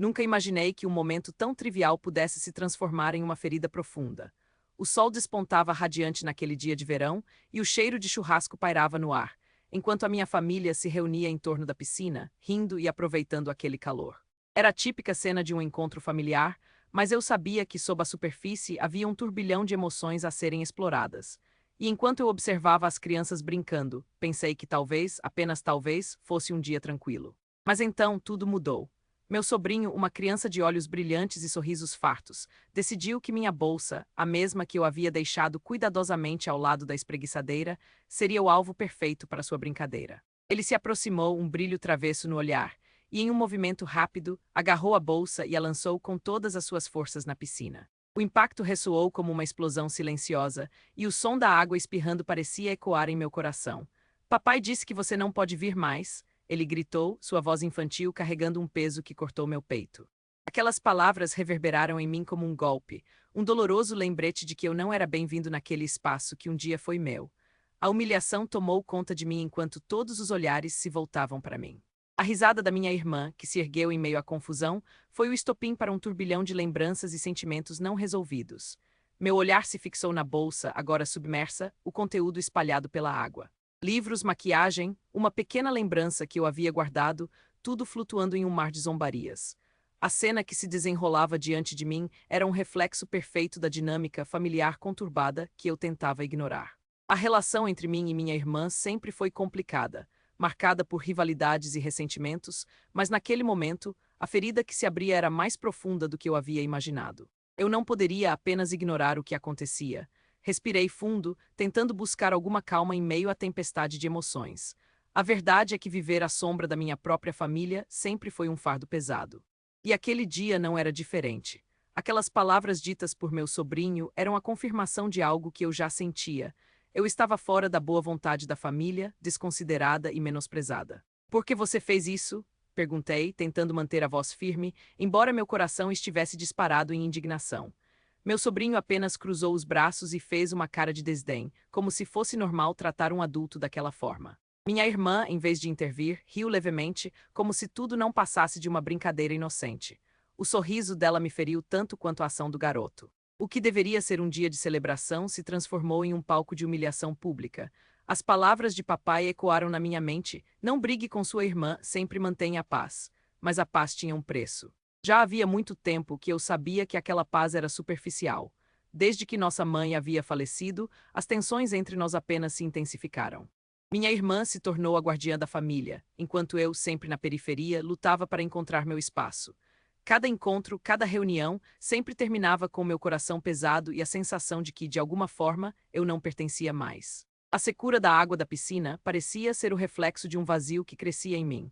Nunca imaginei que um momento tão trivial pudesse se transformar em uma ferida profunda. O sol despontava radiante naquele dia de verão e o cheiro de churrasco pairava no ar, enquanto a minha família se reunia em torno da piscina, rindo e aproveitando aquele calor. Era a típica cena de um encontro familiar, mas eu sabia que sob a superfície havia um turbilhão de emoções a serem exploradas. E enquanto eu observava as crianças brincando, pensei que talvez, apenas talvez, fosse um dia tranquilo. Mas então tudo mudou. Meu sobrinho, uma criança de olhos brilhantes e sorrisos fartos, decidiu que minha bolsa, a mesma que eu havia deixado cuidadosamente ao lado da espreguiçadeira, seria o alvo perfeito para sua brincadeira. Ele se aproximou, um brilho travesso no olhar, e em um movimento rápido, agarrou a bolsa e a lançou com todas as suas forças na piscina. O impacto ressoou como uma explosão silenciosa, e o som da água espirrando parecia ecoar em meu coração. Papai disse que você não pode vir mais, ele gritou, sua voz infantil carregando um peso que cortou meu peito. Aquelas palavras reverberaram em mim como um golpe, um doloroso lembrete de que eu não era bem-vindo naquele espaço que um dia foi meu. A humilhação tomou conta de mim enquanto todos os olhares se voltavam para mim. A risada da minha irmã, que se ergueu em meio à confusão, foi o estopim para um turbilhão de lembranças e sentimentos não resolvidos. Meu olhar se fixou na bolsa, agora submersa, o conteúdo espalhado pela água. Livros, maquiagem, uma pequena lembrança que eu havia guardado, tudo flutuando em um mar de zombarias. A cena que se desenrolava diante de mim era um reflexo perfeito da dinâmica familiar conturbada que eu tentava ignorar. A relação entre mim e minha irmã sempre foi complicada, marcada por rivalidades e ressentimentos, mas naquele momento, a ferida que se abria era mais profunda do que eu havia imaginado. Eu não poderia apenas ignorar o que acontecia. Respirei fundo, tentando buscar alguma calma em meio à tempestade de emoções. A verdade é que viver à sombra da minha própria família sempre foi um fardo pesado. E aquele dia não era diferente. Aquelas palavras ditas por meu sobrinho eram a confirmação de algo que eu já sentia. Eu estava fora da boa vontade da família, desconsiderada e menosprezada. "Por que você fez isso?" perguntei, tentando manter a voz firme, embora meu coração estivesse disparado em indignação. Meu sobrinho apenas cruzou os braços e fez uma cara de desdém, como se fosse normal tratar um adulto daquela forma. Minha irmã, em vez de intervir, riu levemente, como se tudo não passasse de uma brincadeira inocente. O sorriso dela me feriu tanto quanto a ação do garoto. O que deveria ser um dia de celebração se transformou em um palco de humilhação pública. As palavras de papai ecoaram na minha mente: não brigue com sua irmã, sempre mantenha a paz. Mas a paz tinha um preço. Já havia muito tempo que eu sabia que aquela paz era superficial. Desde que nossa mãe havia falecido, as tensões entre nós apenas se intensificaram. Minha irmã se tornou a guardiã da família, enquanto eu, sempre na periferia, lutava para encontrar meu espaço. Cada encontro, cada reunião, sempre terminava com meu coração pesado e a sensação de que, de alguma forma, eu não pertencia mais. A secura da água da piscina parecia ser o reflexo de um vazio que crescia em mim.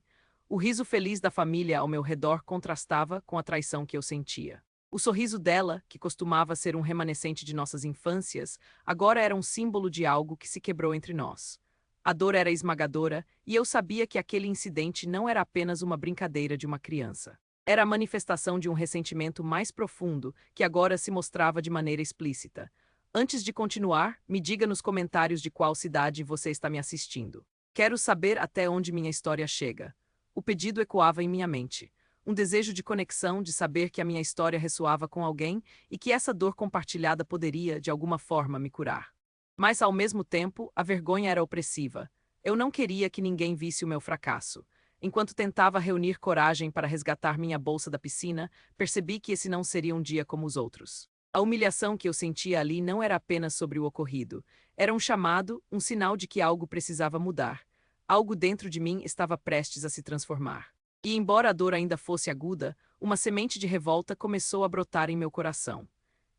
O riso feliz da família ao meu redor contrastava com a traição que eu sentia. O sorriso dela, que costumava ser um remanescente de nossas infâncias, agora era um símbolo de algo que se quebrou entre nós. A dor era esmagadora, e eu sabia que aquele incidente não era apenas uma brincadeira de uma criança. Era a manifestação de um ressentimento mais profundo, que agora se mostrava de maneira explícita. Antes de continuar, me diga nos comentários de qual cidade você está me assistindo. Quero saber até onde minha história chega. O pedido ecoava em minha mente. Um desejo de conexão, de saber que a minha história ressoava com alguém e que essa dor compartilhada poderia, de alguma forma, me curar. Mas, ao mesmo tempo, a vergonha era opressiva. Eu não queria que ninguém visse o meu fracasso. Enquanto tentava reunir coragem para resgatar minha bolsa da piscina, percebi que esse não seria um dia como os outros. A humilhação que eu sentia ali não era apenas sobre o ocorrido. Era um chamado, um sinal de que algo precisava mudar. Algo dentro de mim estava prestes a se transformar. E embora a dor ainda fosse aguda, uma semente de revolta começou a brotar em meu coração.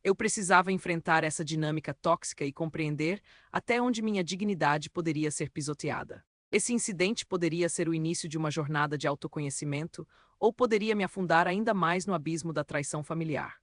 Eu precisava enfrentar essa dinâmica tóxica e compreender até onde minha dignidade poderia ser pisoteada. Esse incidente poderia ser o início de uma jornada de autoconhecimento ou poderia me afundar ainda mais no abismo da traição familiar.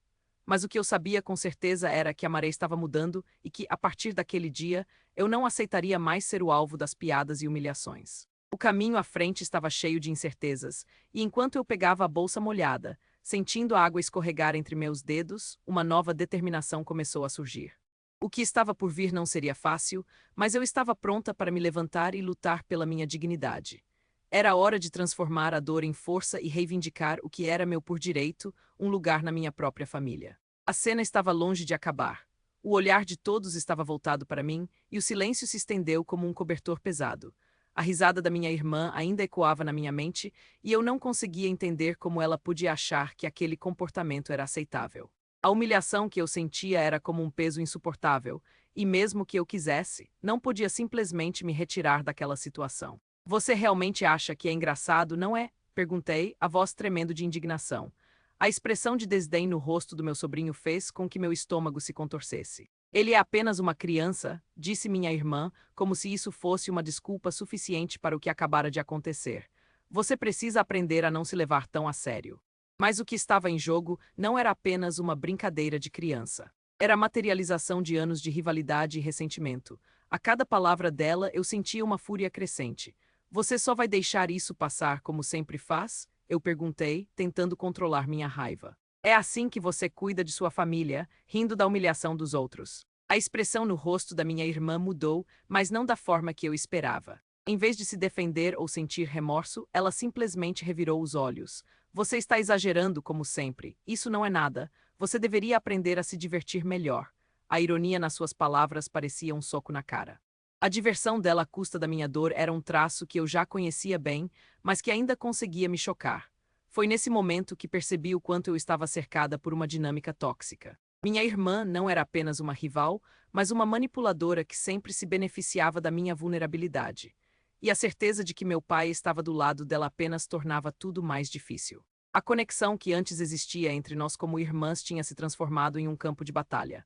Mas o que eu sabia com certeza era que a maré estava mudando e que, a partir daquele dia, eu não aceitaria mais ser o alvo das piadas e humilhações. O caminho à frente estava cheio de incertezas, e enquanto eu pegava a bolsa molhada, sentindo a água escorregar entre meus dedos, uma nova determinação começou a surgir. O que estava por vir não seria fácil, mas eu estava pronta para me levantar e lutar pela minha dignidade. Era hora de transformar a dor em força e reivindicar o que era meu por direito, um lugar na minha própria família. A cena estava longe de acabar. O olhar de todos estava voltado para mim e o silêncio se estendeu como um cobertor pesado. A risada da minha irmã ainda ecoava na minha mente e eu não conseguia entender como ela podia achar que aquele comportamento era aceitável. A humilhação que eu sentia era como um peso insuportável, e mesmo que eu quisesse, não podia simplesmente me retirar daquela situação. Você realmente acha que é engraçado, não é? Perguntei, a voz tremendo de indignação. A expressão de desdém no rosto do meu sobrinho fez com que meu estômago se contorcesse. Ele é apenas uma criança, disse minha irmã, como se isso fosse uma desculpa suficiente para o que acabara de acontecer. Você precisa aprender a não se levar tão a sério. Mas o que estava em jogo não era apenas uma brincadeira de criança. Era a materialização de anos de rivalidade e ressentimento. A cada palavra dela eu sentia uma fúria crescente. Você só vai deixar isso passar como sempre faz? Eu perguntei, tentando controlar minha raiva. É assim que você cuida de sua família, rindo da humilhação dos outros. A expressão no rosto da minha irmã mudou, mas não da forma que eu esperava. Em vez de se defender ou sentir remorso, ela simplesmente revirou os olhos. Você está exagerando como sempre. Isso não é nada. Você deveria aprender a se divertir melhor. A ironia nas suas palavras parecia um soco na cara. A diversão dela à custa da minha dor era um traço que eu já conhecia bem, mas que ainda conseguia me chocar. Foi nesse momento que percebi o quanto eu estava cercada por uma dinâmica tóxica. Minha irmã não era apenas uma rival, mas uma manipuladora que sempre se beneficiava da minha vulnerabilidade. E a certeza de que meu pai estava do lado dela apenas tornava tudo mais difícil. A conexão que antes existia entre nós como irmãs tinha se transformado em um campo de batalha.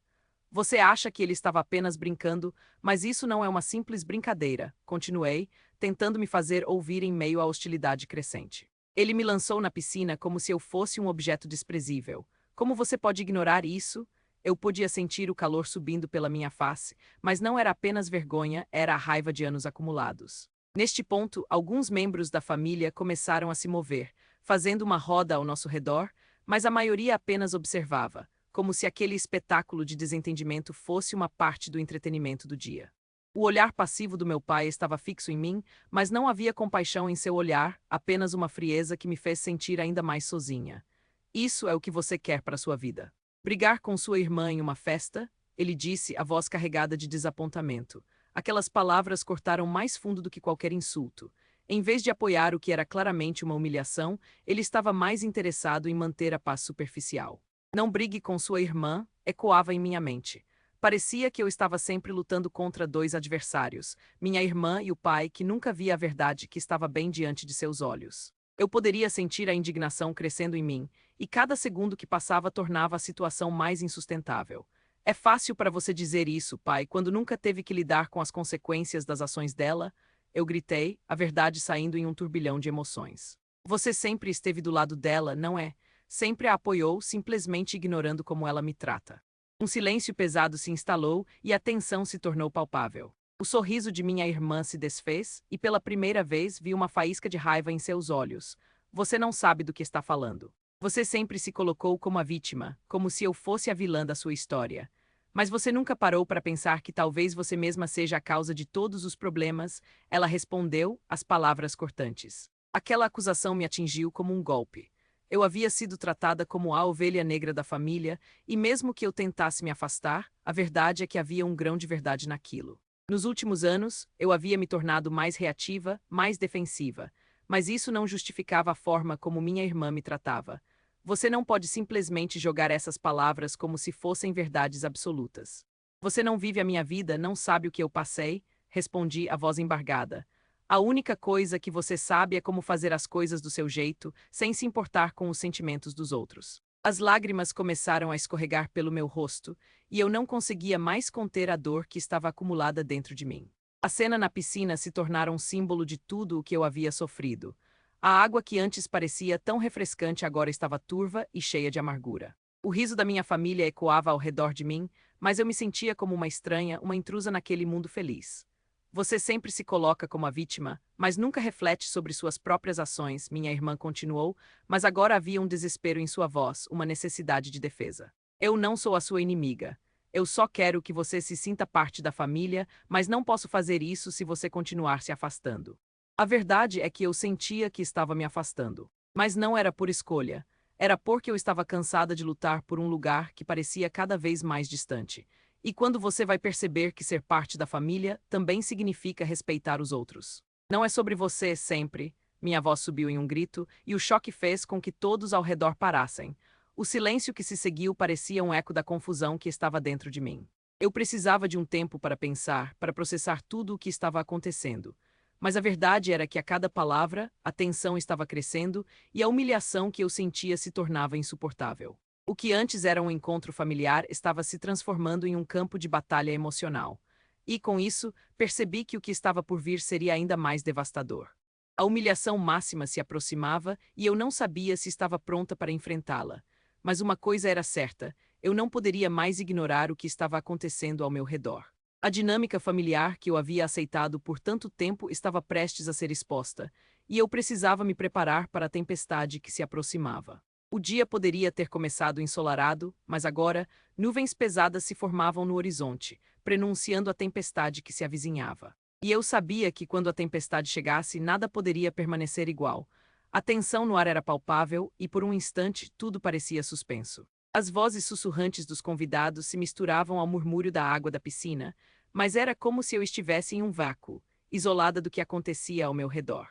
Você acha que ele estava apenas brincando, mas isso não é uma simples brincadeira, continuei, tentando me fazer ouvir em meio à hostilidade crescente. Ele me lançou na piscina como se eu fosse um objeto desprezível. Como você pode ignorar isso? Eu podia sentir o calor subindo pela minha face, mas não era apenas vergonha, era a raiva de anos acumulados. Neste ponto, alguns membros da família começaram a se mover, fazendo uma roda ao nosso redor, mas a maioria apenas observava, como se aquele espetáculo de desentendimento fosse uma parte do entretenimento do dia. O olhar passivo do meu pai estava fixo em mim, mas não havia compaixão em seu olhar, apenas uma frieza que me fez sentir ainda mais sozinha. Isso é o que você quer para sua vida. Brigar com sua irmã em uma festa? Ele disse, a voz carregada de desapontamento. Aquelas palavras cortaram mais fundo do que qualquer insulto. Em vez de apoiar o que era claramente uma humilhação, ele estava mais interessado em manter a paz superficial. Não brigue com sua irmã, ecoava em minha mente. Parecia que eu estava sempre lutando contra dois adversários, minha irmã e o pai que nunca via a verdade que estava bem diante de seus olhos. Eu poderia sentir a indignação crescendo em mim, e cada segundo que passava tornava a situação mais insustentável. É fácil para você dizer isso, pai, quando nunca teve que lidar com as consequências das ações dela? Eu gritei, a verdade saindo em um turbilhão de emoções. Você sempre esteve do lado dela, não é? Sempre a apoiou, simplesmente ignorando como ela me trata. Um silêncio pesado se instalou e a tensão se tornou palpável. O sorriso de minha irmã se desfez e pela primeira vez vi uma faísca de raiva em seus olhos. Você não sabe do que está falando. Você sempre se colocou como a vítima, como se eu fosse a vilã da sua história. Mas você nunca parou para pensar que talvez você mesma seja a causa de todos os problemas? Ela respondeu, as palavras cortantes. Aquela acusação me atingiu como um golpe. Eu havia sido tratada como a ovelha negra da família, e mesmo que eu tentasse me afastar, a verdade é que havia um grão de verdade naquilo. Nos últimos anos, eu havia me tornado mais reativa, mais defensiva, mas isso não justificava a forma como minha irmã me tratava. Você não pode simplesmente jogar essas palavras como se fossem verdades absolutas. Você não vive a minha vida, não sabe o que eu passei, respondi, a voz embargada. A única coisa que você sabe é como fazer as coisas do seu jeito, sem se importar com os sentimentos dos outros. As lágrimas começaram a escorregar pelo meu rosto, e eu não conseguia mais conter a dor que estava acumulada dentro de mim. A cena na piscina se tornara um símbolo de tudo o que eu havia sofrido. A água que antes parecia tão refrescante agora estava turva e cheia de amargura. O riso da minha família ecoava ao redor de mim, mas eu me sentia como uma estranha, uma intrusa naquele mundo feliz. Você sempre se coloca como a vítima, mas nunca reflete sobre suas próprias ações, minha irmã continuou, mas agora havia um desespero em sua voz, uma necessidade de defesa. Eu não sou a sua inimiga. Eu só quero que você se sinta parte da família, mas não posso fazer isso se você continuar se afastando. A verdade é que eu sentia que estava me afastando. Mas não era por escolha. Era porque eu estava cansada de lutar por um lugar que parecia cada vez mais distante. E quando você vai perceber que ser parte da família também significa respeitar os outros. Não é sobre você sempre. Minha voz subiu em um grito, e o choque fez com que todos ao redor parassem. O silêncio que se seguiu parecia um eco da confusão que estava dentro de mim. Eu precisava de um tempo para pensar, para processar tudo o que estava acontecendo. Mas a verdade era que a cada palavra, a tensão estava crescendo e a humilhação que eu sentia se tornava insuportável. O que antes era um encontro familiar estava se transformando em um campo de batalha emocional. E, com isso, percebi que o que estava por vir seria ainda mais devastador. A humilhação máxima se aproximava e eu não sabia se estava pronta para enfrentá-la. Mas uma coisa era certa: eu não poderia mais ignorar o que estava acontecendo ao meu redor. A dinâmica familiar que eu havia aceitado por tanto tempo estava prestes a ser exposta, e eu precisava me preparar para a tempestade que se aproximava. O dia poderia ter começado ensolarado, mas agora, nuvens pesadas se formavam no horizonte, prenunciando a tempestade que se avizinhava. E eu sabia que quando a tempestade chegasse, nada poderia permanecer igual. A tensão no ar era palpável e, por um instante, tudo parecia suspenso. As vozes sussurrantes dos convidados se misturavam ao murmúrio da água da piscina, mas era como se eu estivesse em um vácuo, isolada do que acontecia ao meu redor.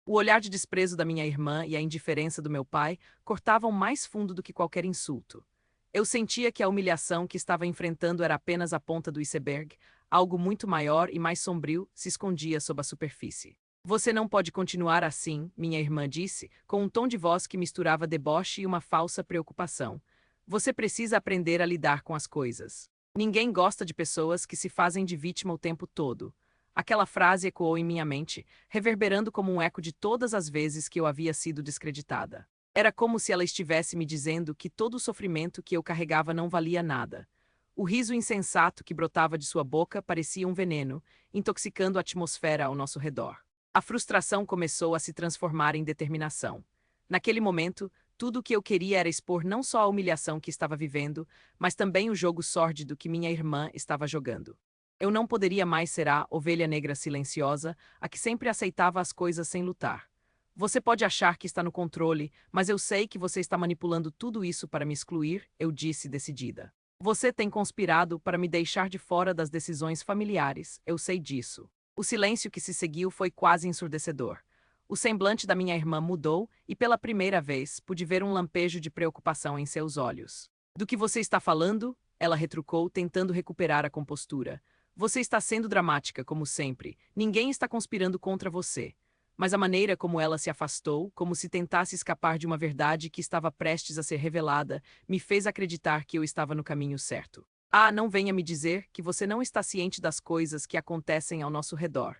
O olhar de desprezo da minha irmã e a indiferença do meu pai cortavam mais fundo do que qualquer insulto. Eu sentia que a humilhação que estava enfrentando era apenas a ponta do iceberg, algo muito maior e mais sombrio se escondia sob a superfície. Você não pode continuar assim, minha irmã disse, com um tom de voz que misturava deboche e uma falsa preocupação. Você precisa aprender a lidar com as coisas. Ninguém gosta de pessoas que se fazem de vítima o tempo todo. Aquela frase ecoou em minha mente, reverberando como um eco de todas as vezes que eu havia sido descreditada. Era como se ela estivesse me dizendo que todo o sofrimento que eu carregava não valia nada. O riso insensato que brotava de sua boca parecia um veneno, intoxicando a atmosfera ao nosso redor. A frustração começou a se transformar em determinação. Naquele momento, tudo o que eu queria era expor não só a humilhação que estava vivendo, mas também o jogo sórdido que minha irmã estava jogando. Eu não poderia mais ser a ovelha negra silenciosa, a que sempre aceitava as coisas sem lutar. Você pode achar que está no controle, mas eu sei que você está manipulando tudo isso para me excluir, eu disse decidida. Você tem conspirado para me deixar de fora das decisões familiares, eu sei disso. O silêncio que se seguiu foi quase ensurdecedor. O semblante da minha irmã mudou e, pela primeira vez, pude ver um lampejo de preocupação em seus olhos. Do que você está falando? Ela retrucou, tentando recuperar a compostura. Você está sendo dramática, como sempre. Ninguém está conspirando contra você. Mas a maneira como ela se afastou, como se tentasse escapar de uma verdade que estava prestes a ser revelada, me fez acreditar que eu estava no caminho certo. Ah, não venha me dizer que você não está ciente das coisas que acontecem ao nosso redor.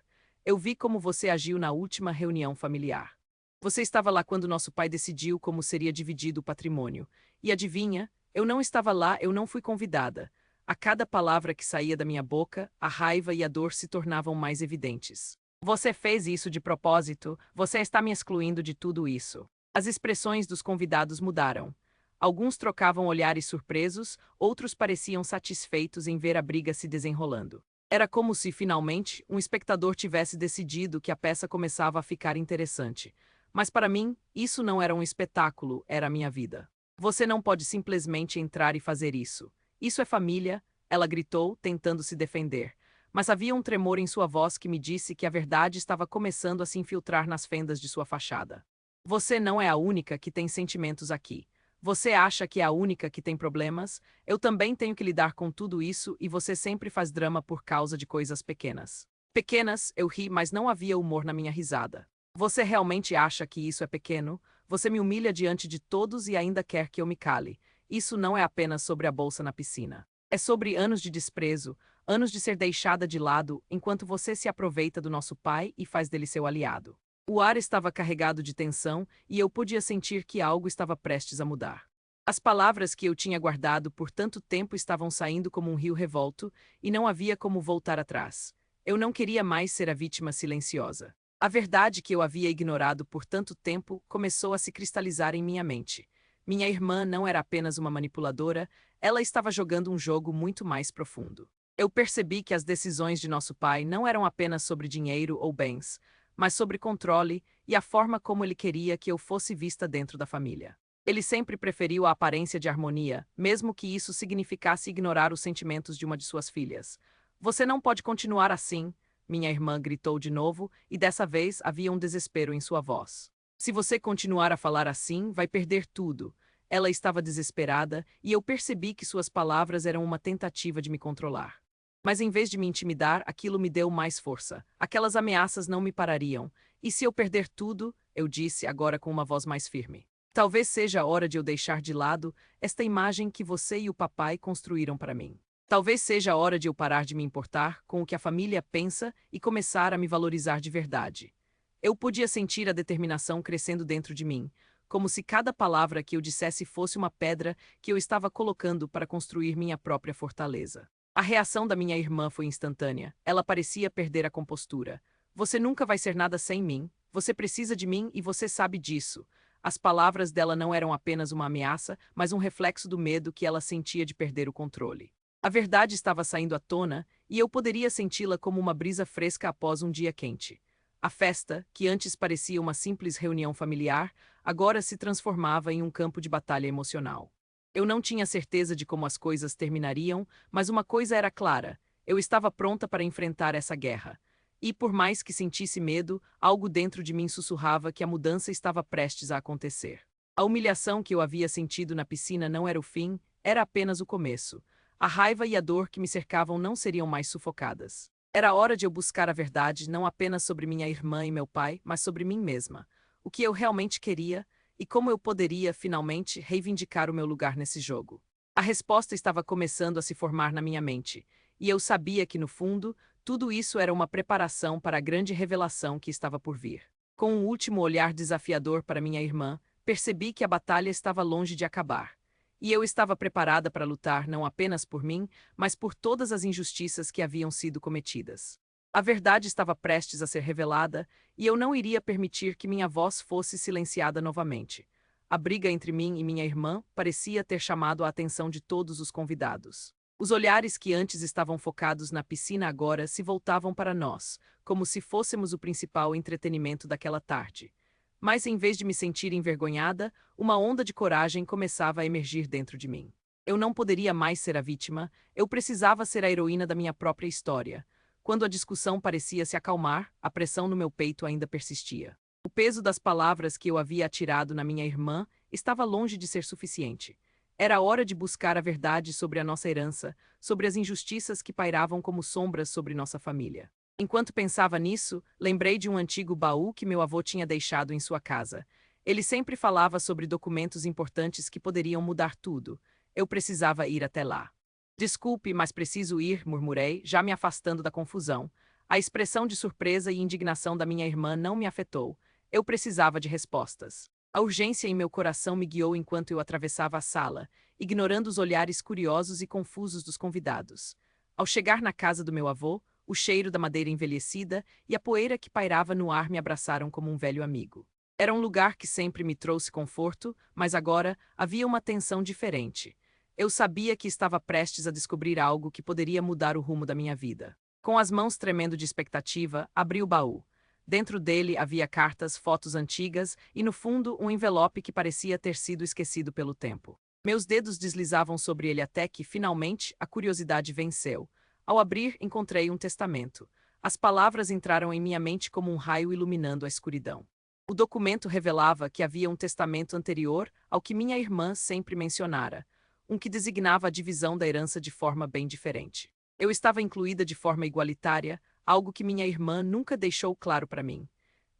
Eu vi como você agiu na última reunião familiar. Você estava lá quando nosso pai decidiu como seria dividido o patrimônio. E adivinha, eu não estava lá, eu não fui convidada. A cada palavra que saía da minha boca, a raiva e a dor se tornavam mais evidentes. Você fez isso de propósito, você está me excluindo de tudo isso. As expressões dos convidados mudaram. Alguns trocavam olhares surpresos, outros pareciam satisfeitos em ver a briga se desenrolando. Era como se, finalmente, um espectador tivesse decidido que a peça começava a ficar interessante. Mas para mim, isso não era um espetáculo, era a minha vida. Você não pode simplesmente entrar e fazer isso. Isso é família, ela gritou, tentando se defender. Mas havia um tremor em sua voz que me disse que a verdade estava começando a se infiltrar nas fendas de sua fachada. Você não é a única que tem sentimentos aqui. Você acha que é a única que tem problemas? Eu também tenho que lidar com tudo isso e você sempre faz drama por causa de coisas pequenas. Pequenas, eu ri, mas não havia humor na minha risada. Você realmente acha que isso é pequeno? Você me humilha diante de todos e ainda quer que eu me cale. Isso não é apenas sobre a bolsa na piscina. É sobre anos de desprezo, anos de ser deixada de lado enquanto você se aproveita do nosso pai e faz dele seu aliado. O ar estava carregado de tensão e eu podia sentir que algo estava prestes a mudar. As palavras que eu tinha guardado por tanto tempo estavam saindo como um rio revolto e não havia como voltar atrás. Eu não queria mais ser a vítima silenciosa. A verdade que eu havia ignorado por tanto tempo começou a se cristalizar em minha mente. Minha irmã não era apenas uma manipuladora, ela estava jogando um jogo muito mais profundo. Eu percebi que as decisões de nosso pai não eram apenas sobre dinheiro ou bens, mas sobre controle e a forma como ele queria que eu fosse vista dentro da família. Ele sempre preferiu a aparência de harmonia, mesmo que isso significasse ignorar os sentimentos de uma de suas filhas. Você não pode continuar assim, minha irmã gritou de novo, e dessa vez havia um desespero em sua voz. Se você continuar a falar assim, vai perder tudo. Ela estava desesperada, e eu percebi que suas palavras eram uma tentativa de me controlar. Mas em vez de me intimidar, aquilo me deu mais força. Aquelas ameaças não me parariam. E se eu perder tudo, eu disse agora com uma voz mais firme. Talvez seja a hora de eu deixar de lado esta imagem que você e o papai construíram para mim. Talvez seja a hora de eu parar de me importar com o que a família pensa e começar a me valorizar de verdade. Eu podia sentir a determinação crescendo dentro de mim, como se cada palavra que eu dissesse fosse uma pedra que eu estava colocando para construir minha própria fortaleza. A reação da minha irmã foi instantânea. Ela parecia perder a compostura. Você nunca vai ser nada sem mim. Você precisa de mim e você sabe disso. As palavras dela não eram apenas uma ameaça, mas um reflexo do medo que ela sentia de perder o controle. A verdade estava saindo à tona, e eu poderia senti-la como uma brisa fresca após um dia quente. A festa, que antes parecia uma simples reunião familiar, agora se transformava em um campo de batalha emocional. Eu não tinha certeza de como as coisas terminariam, mas uma coisa era clara: eu estava pronta para enfrentar essa guerra. E por mais que sentisse medo, algo dentro de mim sussurrava que a mudança estava prestes a acontecer. A humilhação que eu havia sentido na piscina não era o fim, era apenas o começo. A raiva e a dor que me cercavam não seriam mais sufocadas. Era hora de eu buscar a verdade não apenas sobre minha irmã e meu pai, mas sobre mim mesma. O que eu realmente queria e como eu poderia, finalmente, reivindicar o meu lugar nesse jogo. A resposta estava começando a se formar na minha mente, e eu sabia que, no fundo, tudo isso era uma preparação para a grande revelação que estava por vir. Com um último olhar desafiador para minha irmã, percebi que a batalha estava longe de acabar. E eu estava preparada para lutar não apenas por mim, mas por todas as injustiças que haviam sido cometidas. A verdade estava prestes a ser revelada, e eu não iria permitir que minha voz fosse silenciada novamente. A briga entre mim e minha irmã parecia ter chamado a atenção de todos os convidados. Os olhares que antes estavam focados na piscina agora se voltavam para nós, como se fôssemos o principal entretenimento daquela tarde. Mas em vez de me sentir envergonhada, uma onda de coragem começava a emergir dentro de mim. Eu não poderia mais ser a vítima, eu precisava ser a heroína da minha própria história. Quando a discussão parecia se acalmar, a pressão no meu peito ainda persistia. O peso das palavras que eu havia atirado na minha irmã estava longe de ser suficiente. Era hora de buscar a verdade sobre a nossa herança, sobre as injustiças que pairavam como sombras sobre nossa família. Enquanto pensava nisso, lembrei de um antigo baú que meu avô tinha deixado em sua casa. Ele sempre falava sobre documentos importantes que poderiam mudar tudo. Eu precisava ir até lá. Desculpe, mas preciso ir, murmurei, já me afastando da confusão. A expressão de surpresa e indignação da minha irmã não me afetou. Eu precisava de respostas. A urgência em meu coração me guiou enquanto eu atravessava a sala, ignorando os olhares curiosos e confusos dos convidados. Ao chegar na casa do meu avô, o cheiro da madeira envelhecida e a poeira que pairava no ar me abraçaram como um velho amigo. Era um lugar que sempre me trouxe conforto, mas agora havia uma tensão diferente. Eu sabia que estava prestes a descobrir algo que poderia mudar o rumo da minha vida. Com as mãos tremendo de expectativa, abri o baú. Dentro dele havia cartas, fotos antigas e, no fundo, um envelope que parecia ter sido esquecido pelo tempo. Meus dedos deslizavam sobre ele até que, finalmente, a curiosidade venceu. Ao abrir, encontrei um testamento. As palavras entraram em minha mente como um raio iluminando a escuridão. O documento revelava que havia um testamento anterior ao que minha irmã sempre mencionara, um que designava a divisão da herança de forma bem diferente. Eu estava incluída de forma igualitária, algo que minha irmã nunca deixou claro para mim.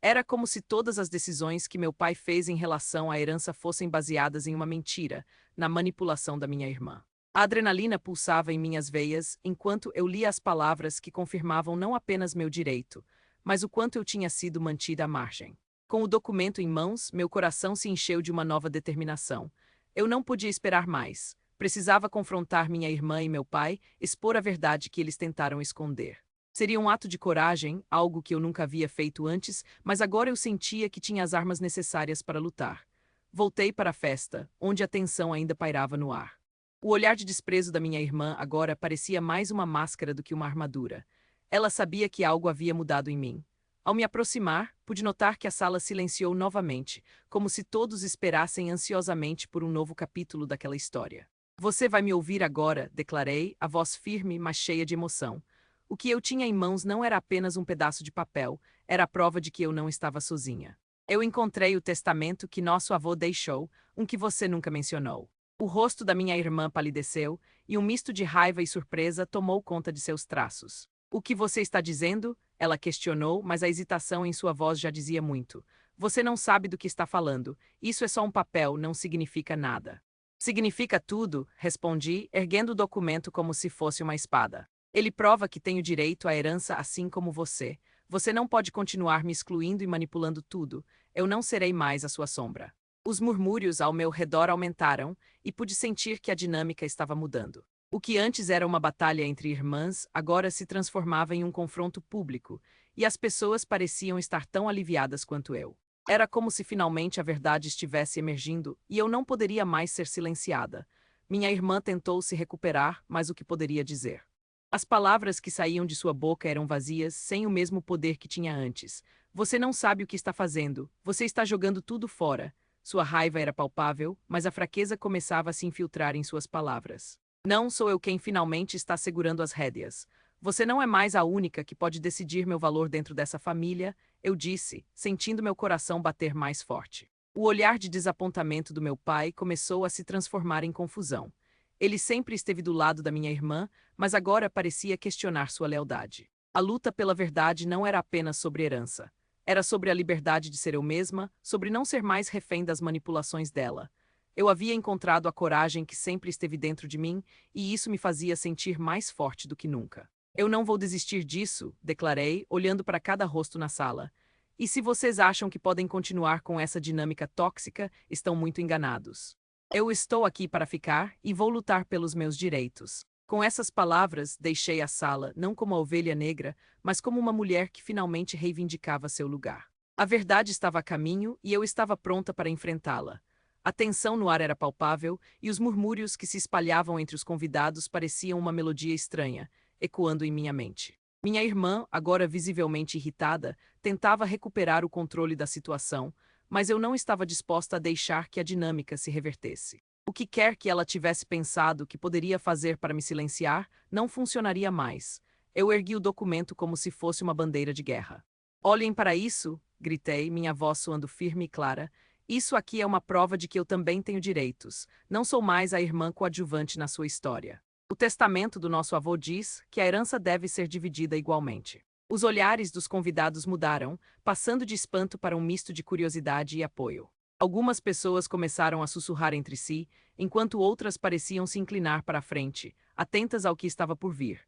Era como se todas as decisões que meu pai fez em relação à herança fossem baseadas em uma mentira, na manipulação da minha irmã. A adrenalina pulsava em minhas veias enquanto eu lia as palavras que confirmavam não apenas meu direito, mas o quanto eu tinha sido mantida à margem. Com o documento em mãos, meu coração se encheu de uma nova determinação. Eu não podia esperar mais. Precisava confrontar minha irmã e meu pai, expor a verdade que eles tentaram esconder. Seria um ato de coragem, algo que eu nunca havia feito antes, mas agora eu sentia que tinha as armas necessárias para lutar. Voltei para a festa, onde a tensão ainda pairava no ar. O olhar de desprezo da minha irmã agora parecia mais uma máscara do que uma armadura. Ela sabia que algo havia mudado em mim. Ao me aproximar, pude notar que a sala silenciou novamente, como se todos esperassem ansiosamente por um novo capítulo daquela história. Você vai me ouvir agora, declarei, a voz firme, mas cheia de emoção. O que eu tinha em mãos não era apenas um pedaço de papel, era a prova de que eu não estava sozinha. Eu encontrei o testamento que nosso avô deixou, um que você nunca mencionou. O rosto da minha irmã palideceu, e um misto de raiva e surpresa tomou conta de seus traços. O que você está dizendo? Ela questionou, mas a hesitação em sua voz já dizia muito. Você não sabe do que está falando. Isso é só um papel, não significa nada. Significa tudo, respondi, erguendo o documento como se fosse uma espada. Ele prova que tenho direito à herança assim como você. Você não pode continuar me excluindo e manipulando tudo. Eu não serei mais a sua sombra. Os murmúrios ao meu redor aumentaram, e pude sentir que a dinâmica estava mudando. O que antes era uma batalha entre irmãs, agora se transformava em um confronto público, e as pessoas pareciam estar tão aliviadas quanto eu. Era como se finalmente a verdade estivesse emergindo, e eu não poderia mais ser silenciada. Minha irmã tentou se recuperar, mas o que poderia dizer? As palavras que saíam de sua boca eram vazias, sem o mesmo poder que tinha antes. Você não sabe o que está fazendo, você está jogando tudo fora. Sua raiva era palpável, mas a fraqueza começava a se infiltrar em suas palavras. Não sou eu quem finalmente está segurando as rédeas. Você não é mais a única que pode decidir meu valor dentro dessa família, eu disse, sentindo meu coração bater mais forte. O olhar de desapontamento do meu pai começou a se transformar em confusão. Ele sempre esteve do lado da minha irmã, mas agora parecia questionar sua lealdade. A luta pela verdade não era apenas sobre herança. Era sobre a liberdade de ser eu mesma, sobre não ser mais refém das manipulações dela. Eu havia encontrado a coragem que sempre esteve dentro de mim, e isso me fazia sentir mais forte do que nunca. Eu não vou desistir disso, declarei, olhando para cada rosto na sala. E se vocês acham que podem continuar com essa dinâmica tóxica, estão muito enganados. Eu estou aqui para ficar e vou lutar pelos meus direitos. Com essas palavras, deixei a sala, não como a ovelha negra, mas como uma mulher que finalmente reivindicava seu lugar. A verdade estava a caminho e eu estava pronta para enfrentá-la. A tensão no ar era palpável e os murmúrios que se espalhavam entre os convidados pareciam uma melodia estranha, ecoando em minha mente. Minha irmã, agora visivelmente irritada, tentava recuperar o controle da situação, mas eu não estava disposta a deixar que a dinâmica se revertesse. O que quer que ela tivesse pensado que poderia fazer para me silenciar, não funcionaria mais. Eu ergui o documento como se fosse uma bandeira de guerra. Olhem para isso, gritei, minha voz soando firme e clara. Isso aqui é uma prova de que eu também tenho direitos. Não sou mais a irmã coadjuvante na sua história. O testamento do nosso avô diz que a herança deve ser dividida igualmente. Os olhares dos convidados mudaram, passando de espanto para um misto de curiosidade e apoio. Algumas pessoas começaram a sussurrar entre si, enquanto outras pareciam se inclinar para a frente, atentas ao que estava por vir.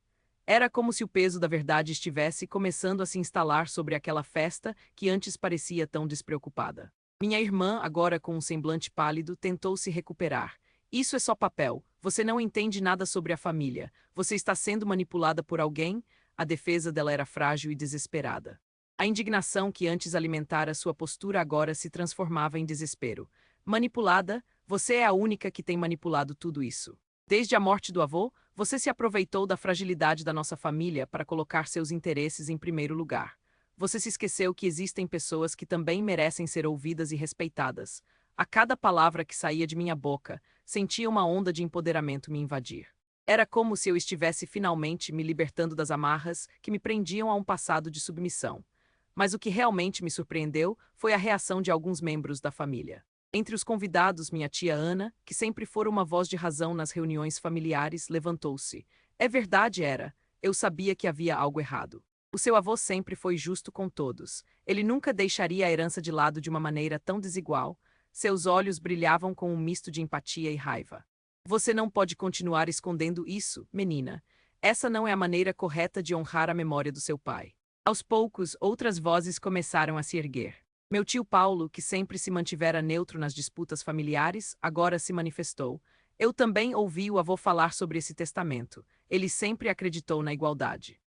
Era como se o peso da verdade estivesse começando a se instalar sobre aquela festa que antes parecia tão despreocupada. Minha irmã, agora com um semblante pálido, tentou se recuperar. Isso é só papel. Você não entende nada sobre a família. Você está sendo manipulada por alguém? A defesa dela era frágil e desesperada. A indignação que antes alimentara sua postura agora se transformava em desespero. Manipulada? Você é a única que tem manipulado tudo isso. Desde a morte do avô, você se aproveitou da fragilidade da nossa família para colocar seus interesses em primeiro lugar. Você se esqueceu que existem pessoas que também merecem ser ouvidas e respeitadas. A cada palavra que saía de minha boca, sentia uma onda de empoderamento me invadir. Era como se eu estivesse finalmente me libertando das amarras que me prendiam a um passado de submissão. Mas o que realmente me surpreendeu foi a reação de alguns membros da família. Entre os convidados, minha tia Ana, que sempre fora uma voz de razão nas reuniões familiares, levantou-se. É verdade, era. Eu sabia que havia algo errado. O seu avô sempre foi justo com todos. Ele nunca deixaria a herança de lado de uma maneira tão desigual. Seus olhos brilhavam com um misto de empatia e raiva. Você não pode continuar escondendo isso, menina. Essa não é a maneira correta de honrar a memória do seu pai. Aos poucos, outras vozes começaram a se erguer. Meu tio Paulo, que sempre se mantivera neutro nas disputas familiares, agora se manifestou. Eu também ouvi o avô falar sobre esse testamento. Ele sempre acreditou na igualdade.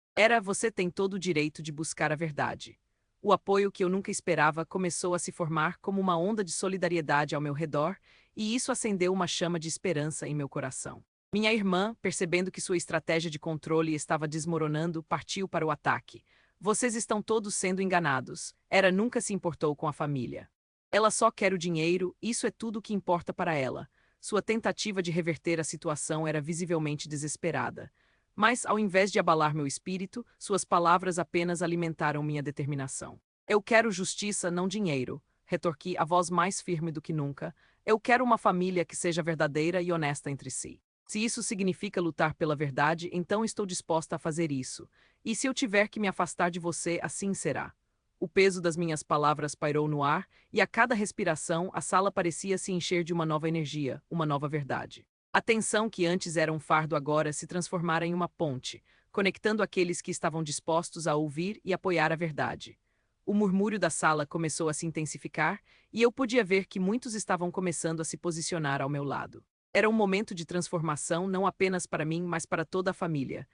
Você tem todo o direito de buscar a verdade. O apoio que eu nunca esperava começou a se formar como uma onda de solidariedade ao meu redor, e isso acendeu uma chama de esperança em meu coração. Minha irmã, percebendo que sua estratégia de controle estava desmoronando, partiu para o ataque. Vocês estão todos sendo enganados. Era nunca se importou com a família. Ela só quer o dinheiro, isso é tudo o que importa para ela. Sua tentativa de reverter a situação era visivelmente desesperada. Mas, ao invés de abalar meu espírito, suas palavras apenas alimentaram minha determinação. Eu quero justiça, não dinheiro, retorqui a voz mais firme do que nunca. Eu quero uma família que seja verdadeira e honesta entre si. Se isso significa lutar pela verdade, então estou disposta a fazer isso. E se eu tiver que me afastar de você, assim será. O peso das minhas palavras pairou no ar, e a cada respiração a sala parecia se encher de uma nova energia, uma nova verdade. A tensão que antes era um fardo agora se transformara em uma ponte, conectando aqueles que estavam dispostos a ouvir e apoiar a verdade. O murmúrio da sala começou a se intensificar, e eu podia ver que muitos estavam começando a se posicionar ao meu lado. Era um momento de transformação não apenas para mim, mas para toda a família.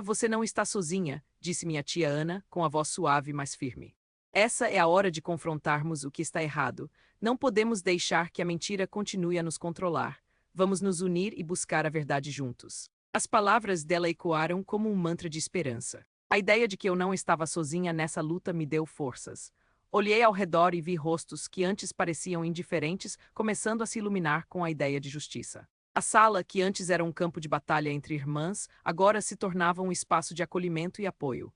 Você não está sozinha, disse minha tia Ana, com a voz suave, mas firme. Essa é a hora de confrontarmos o que está errado. Não podemos deixar que a mentira continue a nos controlar. Vamos nos unir e buscar a verdade juntos. As palavras dela ecoaram como um mantra de esperança. A ideia de que eu não estava sozinha nessa luta me deu forças. Olhei ao redor e vi rostos que antes pareciam indiferentes começando a se iluminar com a ideia de justiça. A sala, que antes era um campo de batalha entre irmãs, agora se tornava um espaço de acolhimento e apoio.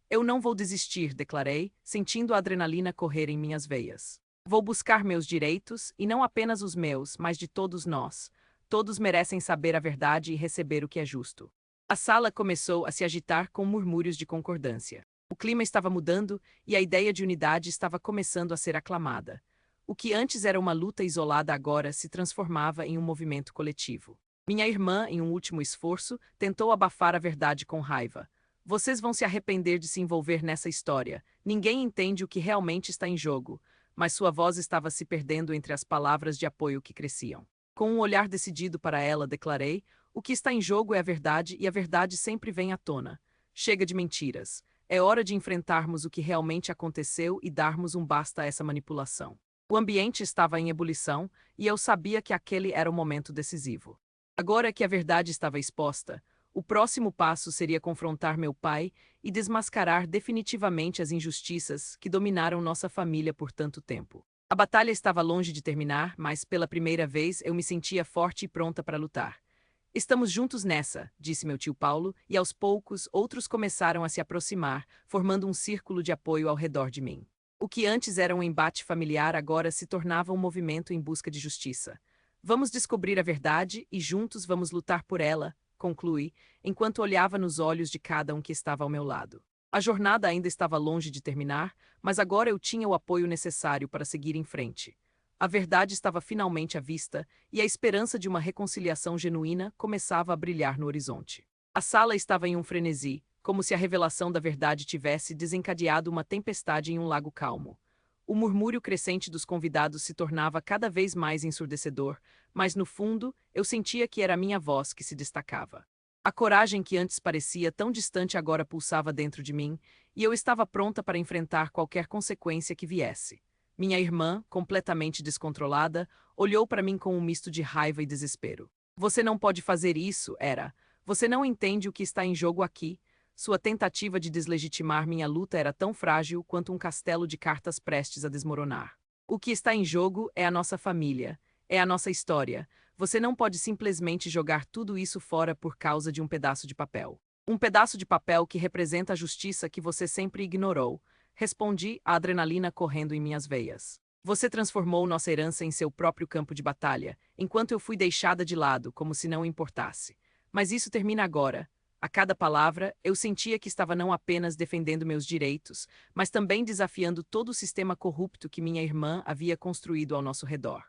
Eu não vou desistir, declarei, sentindo a adrenalina correr em minhas veias. Vou buscar meus direitos, e não apenas os meus, mas de todos nós. Todos merecem saber a verdade e receber o que é justo. A sala começou a se agitar com murmúrios de concordância. O clima estava mudando e a ideia de unidade estava começando a ser aclamada. O que antes era uma luta isolada agora se transformava em um movimento coletivo. Minha irmã, em um último esforço, tentou abafar a verdade com raiva. Vocês vão se arrepender de se envolver nessa história. Ninguém entende o que realmente está em jogo. Mas sua voz estava se perdendo entre as palavras de apoio que cresciam. Com um olhar decidido para ela, declarei: o que está em jogo é a verdade e a verdade sempre vem à tona. Chega de mentiras. É hora de enfrentarmos o que realmente aconteceu e darmos um basta a essa manipulação. O ambiente estava em ebulição e eu sabia que aquele era o momento decisivo. Agora que a verdade estava exposta, o próximo passo seria confrontar meu pai e desmascarar definitivamente as injustiças que dominaram nossa família por tanto tempo. A batalha estava longe de terminar, mas pela primeira vez eu me sentia forte e pronta para lutar. Estamos juntos nessa, disse meu tio Paulo, e aos poucos outros começaram a se aproximar, formando um círculo de apoio ao redor de mim. O que antes era um embate familiar agora se tornava um movimento em busca de justiça. Vamos descobrir a verdade e juntos vamos lutar por ela, concluí, enquanto olhava nos olhos de cada um que estava ao meu lado. A jornada ainda estava longe de terminar, mas agora eu tinha o apoio necessário para seguir em frente. A verdade estava finalmente à vista, e a esperança de uma reconciliação genuína começava a brilhar no horizonte. A sala estava em um frenesi, como se a revelação da verdade tivesse desencadeado uma tempestade em um lago calmo. O murmúrio crescente dos convidados se tornava cada vez mais ensurdecedor, mas no fundo, eu sentia que era a minha voz que se destacava. A coragem que antes parecia tão distante agora pulsava dentro de mim, e eu estava pronta para enfrentar qualquer consequência que viesse. Minha irmã, completamente descontrolada, olhou para mim com um misto de raiva e desespero. Você não pode fazer isso, Era. Você não entende o que está em jogo aqui. Sua tentativa de deslegitimar minha luta era tão frágil quanto um castelo de cartas prestes a desmoronar. O que está em jogo é a nossa família, é a nossa história. Você não pode simplesmente jogar tudo isso fora por causa de um pedaço de papel. Um pedaço de papel que representa a justiça que você sempre ignorou. Respondi, a adrenalina correndo em minhas veias. Você transformou nossa herança em seu próprio campo de batalha, enquanto eu fui deixada de lado, como se não importasse. Mas isso termina agora. A cada palavra, eu sentia que estava não apenas defendendo meus direitos, mas também desafiando todo o sistema corrupto que minha irmã havia construído ao nosso redor.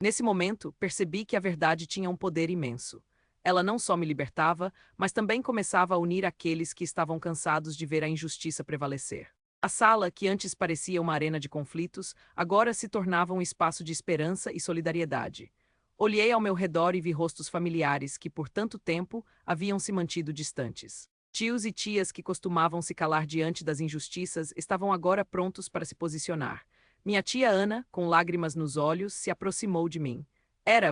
Nesse momento, percebi que a verdade tinha um poder imenso. Ela não só me libertava, mas também começava a unir aqueles que estavam cansados de ver a injustiça prevalecer. A sala, que antes parecia uma arena de conflitos, agora se tornava um espaço de esperança e solidariedade. Olhei ao meu redor e vi rostos familiares que, por tanto tempo, haviam se mantido distantes. Tios e tias que costumavam se calar diante das injustiças estavam agora prontos para se posicionar. Minha tia Ana, com lágrimas nos olhos, se aproximou de mim.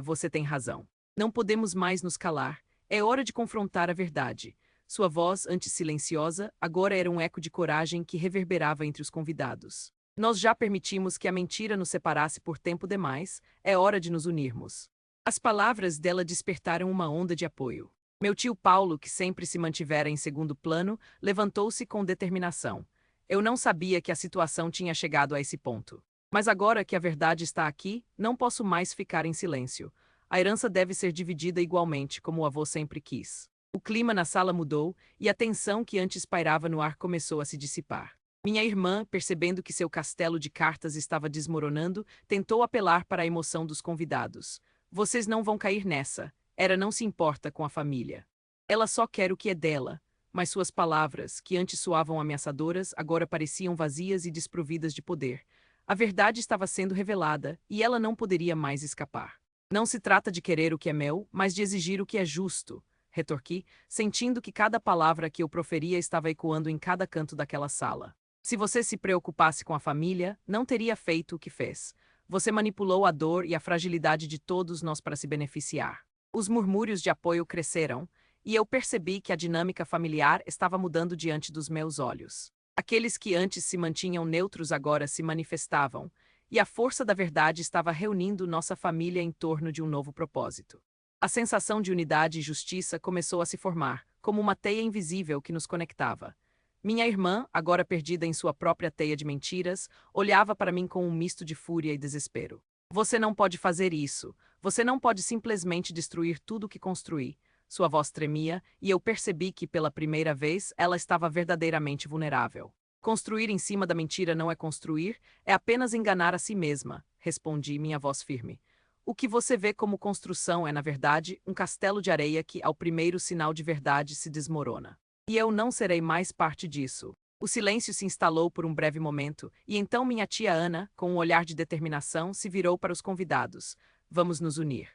Você tem razão. Não podemos mais nos calar. É hora de confrontar a verdade. Sua voz, antes silenciosa, agora era um eco de coragem que reverberava entre os convidados. Nós já permitimos que a mentira nos separasse por tempo demais, é hora de nos unirmos. As palavras dela despertaram uma onda de apoio. Meu tio Paulo, que sempre se mantivera em segundo plano, levantou-se com determinação. Eu não sabia que a situação tinha chegado a esse ponto. Mas agora que a verdade está aqui, não posso mais ficar em silêncio. A herança deve ser dividida igualmente, como o avô sempre quis. O clima na sala mudou e a tensão que antes pairava no ar começou a se dissipar. Minha irmã, percebendo que seu castelo de cartas estava desmoronando, tentou apelar para a emoção dos convidados. Vocês não vão cair nessa. Era não se importa com a família. Ela só quer o que é dela. Mas suas palavras, que antes soavam ameaçadoras, agora pareciam vazias e desprovidas de poder. A verdade estava sendo revelada e ela não poderia mais escapar. Não se trata de querer o que é meu, mas de exigir o que é justo, retorqui, sentindo que cada palavra que eu proferia estava ecoando em cada canto daquela sala. Se você se preocupasse com a família, não teria feito o que fez. Você manipulou a dor e a fragilidade de todos nós para se beneficiar. Os murmúrios de apoio cresceram, e eu percebi que a dinâmica familiar estava mudando diante dos meus olhos. Aqueles que antes se mantinham neutros agora se manifestavam, e a força da verdade estava reunindo nossa família em torno de um novo propósito. A sensação de unidade e justiça começou a se formar, como uma teia invisível que nos conectava. Minha irmã, agora perdida em sua própria teia de mentiras, olhava para mim com um misto de fúria e desespero. Você não pode fazer isso. Você não pode simplesmente destruir tudo o que construí. Sua voz tremia, e eu percebi que, pela primeira vez, ela estava verdadeiramente vulnerável. Construir em cima da mentira não é construir, é apenas enganar a si mesma, respondi, minha voz firme. O que você vê como construção é, na verdade, um castelo de areia que, ao primeiro sinal de verdade, se desmorona. E eu não serei mais parte disso. O silêncio se instalou por um breve momento, e então minha tia Ana, com um olhar de determinação, se virou para os convidados. Vamos nos unir.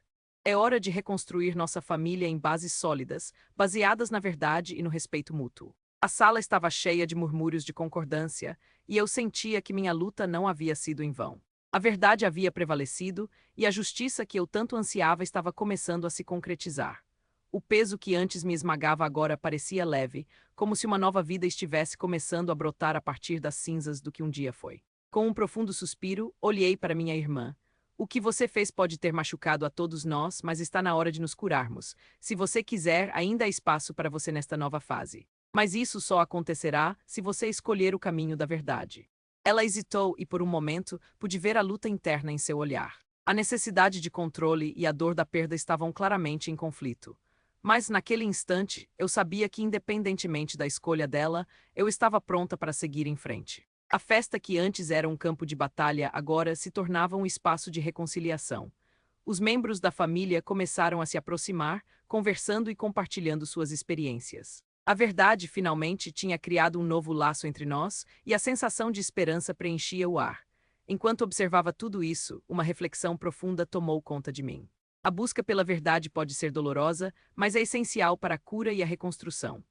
É hora de reconstruir nossa família em bases sólidas, baseadas na verdade e no respeito mútuo. A sala estava cheia de murmúrios de concordância, e eu sentia que minha luta não havia sido em vão. A verdade havia prevalecido, e a justiça que eu tanto ansiava estava começando a se concretizar. O peso que antes me esmagava agora parecia leve, como se uma nova vida estivesse começando a brotar a partir das cinzas do que um dia foi. Com um profundo suspiro, olhei para minha irmã. O que você fez pode ter machucado a todos nós, mas está na hora de nos curarmos. Se você quiser, ainda há espaço para você nesta nova fase. Mas isso só acontecerá se você escolher o caminho da verdade. Ela hesitou e, por um momento, pude ver a luta interna em seu olhar. A necessidade de controle e a dor da perda estavam claramente em conflito. Mas, naquele instante, eu sabia que, independentemente da escolha dela, eu estava pronta para seguir em frente. A festa que antes era um campo de batalha agora se tornava um espaço de reconciliação. Os membros da família começaram a se aproximar, conversando e compartilhando suas experiências. A verdade, finalmente, tinha criado um novo laço entre nós, e a sensação de esperança preenchia o ar. Enquanto observava tudo isso, uma reflexão profunda tomou conta de mim. A busca pela verdade pode ser dolorosa, mas é essencial para a cura e a reconstrução.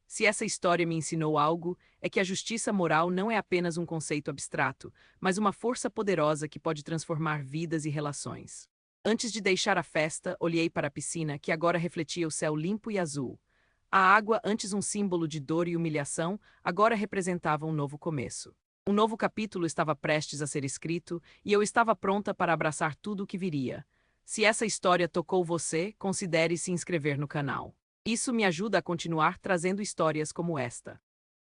Se essa história me ensinou algo, é que a justiça moral não é apenas um conceito abstrato, mas uma força poderosa que pode transformar vidas e relações. Antes de deixar a festa, olhei para a piscina, que agora refletia o céu limpo e azul. A água, antes um símbolo de dor e humilhação, agora representava um novo começo. Um novo capítulo estava prestes a ser escrito, e eu estava pronta para abraçar tudo o que viria. Se essa história tocou você, considere se inscrever no canal. Isso me ajuda a continuar trazendo histórias como esta.